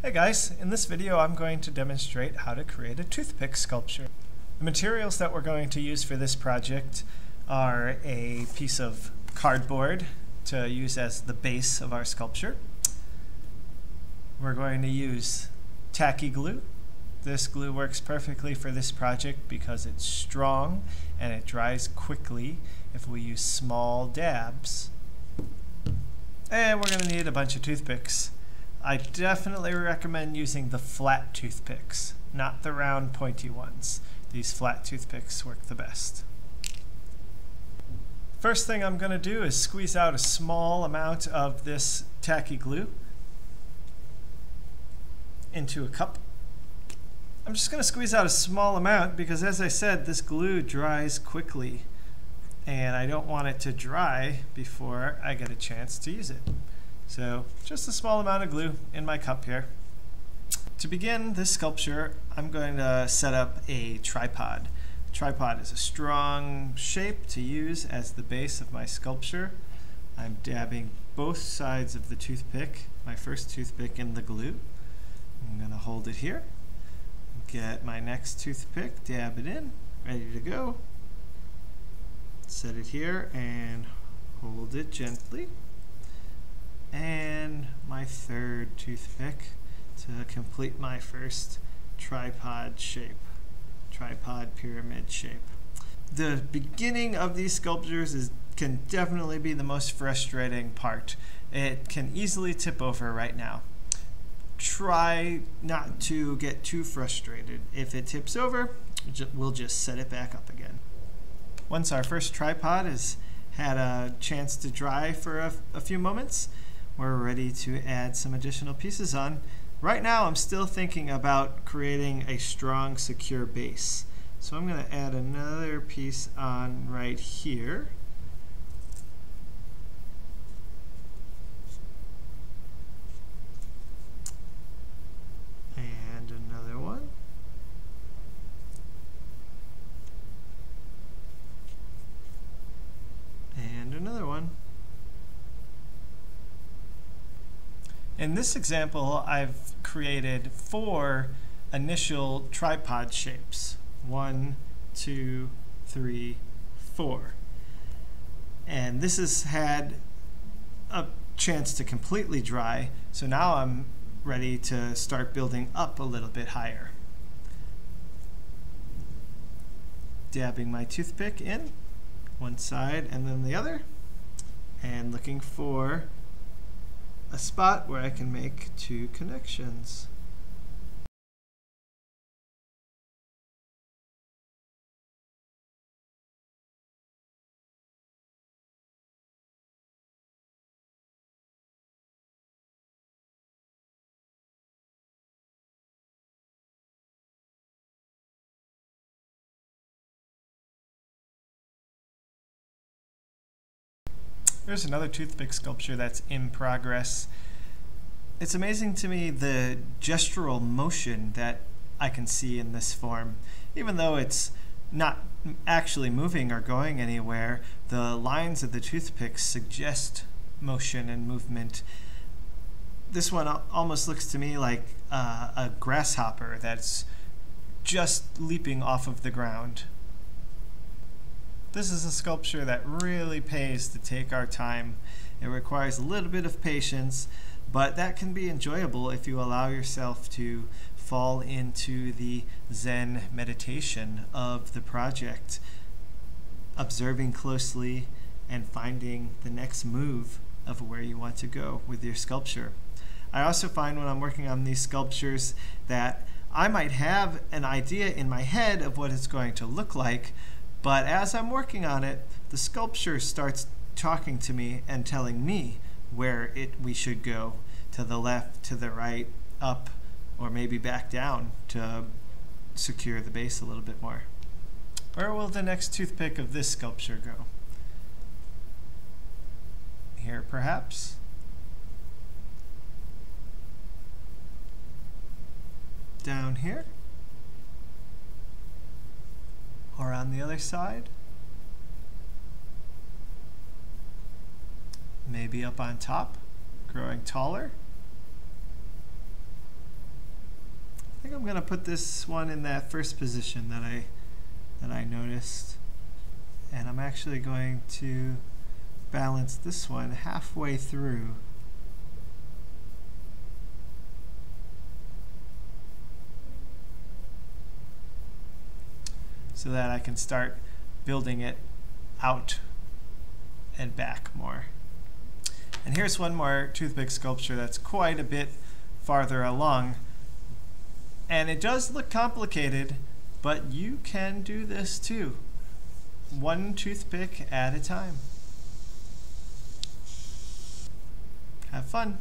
Hey guys, in this video I'm going to demonstrate how to create a toothpick sculpture. The materials that we're going to use for this project are a piece of cardboard to use as the base of our sculpture. We're going to use tacky glue. This glue works perfectly for this project because it's strong and it dries quickly if we use small dabs. And we're going to need a bunch of toothpicks. I definitely recommend using the flat toothpicks, not the round pointy ones. These flat toothpicks work the best. First thing I'm going to do is squeeze out a small amount of this tacky glue into a cup. I'm just going to squeeze out a small amount because, as I said, this glue dries quickly and I don't want it to dry before I get a chance to use it. So just a small amount of glue in my cup here. To begin this sculpture, I'm going to set up a tripod. A tripod is a strong shape to use as the base of my sculpture. I'm dabbing both sides of the toothpick, my first toothpick, in the glue. I'm going to hold it here, get my next toothpick, dab it in, ready to go. Set it here and hold it gently. And my third toothpick to complete my first tripod shape, tripod pyramid shape. The beginning of these sculptures can definitely be the most frustrating part. It can easily tip over right now. Try not to get too frustrated. If it tips over, we'll just set it back up again. Once our first tripod has had a chance to dry for a few moments, we're ready to add some additional pieces on. Right now I'm still thinking about creating a strong, secure base. So I'm going to add another piece on right here. And another one. And another one. In this example, I've created 4 initial tripod shapes. 1, 2, 3, 4. And this has had a chance to completely dry, so now I'm ready to start building up a little bit higher. Dabbing my toothpick in, one side and then the other, and looking for a spot where I can make 2 connections. There's another toothpick sculpture that's in progress. It's amazing to me the gestural motion that I can see in this form. Even though it's not actually moving or going anywhere, the lines of the toothpicks suggest motion and movement. This one almost looks to me like a grasshopper that's just leaping off of the ground. This is a sculpture that really pays to take our time. It requires a little bit of patience, but that can be enjoyable if you allow yourself to fall into the Zen meditation of the project, observing closely and finding the next move of where you want to go with your sculpture. I also find when I'm working on these sculptures that I might have an idea in my head of what it's going to look like, but as I'm working on it, the sculpture starts talking to me and telling me where we should go, to the left, to the right, up, or maybe back down to secure the base a little bit more. Where will the next toothpick of this sculpture go? Here, perhaps? Down here? Or on the other side? Maybe up on top, growing taller? going to put this one in that first position that I noticed, and I'm actually going to balance this one halfway through. So that I can start building it out and back more. And here's one more toothpick sculpture that's quite a bit farther along. And it does look complicated, but you can do this too. One toothpick at a time. Have fun.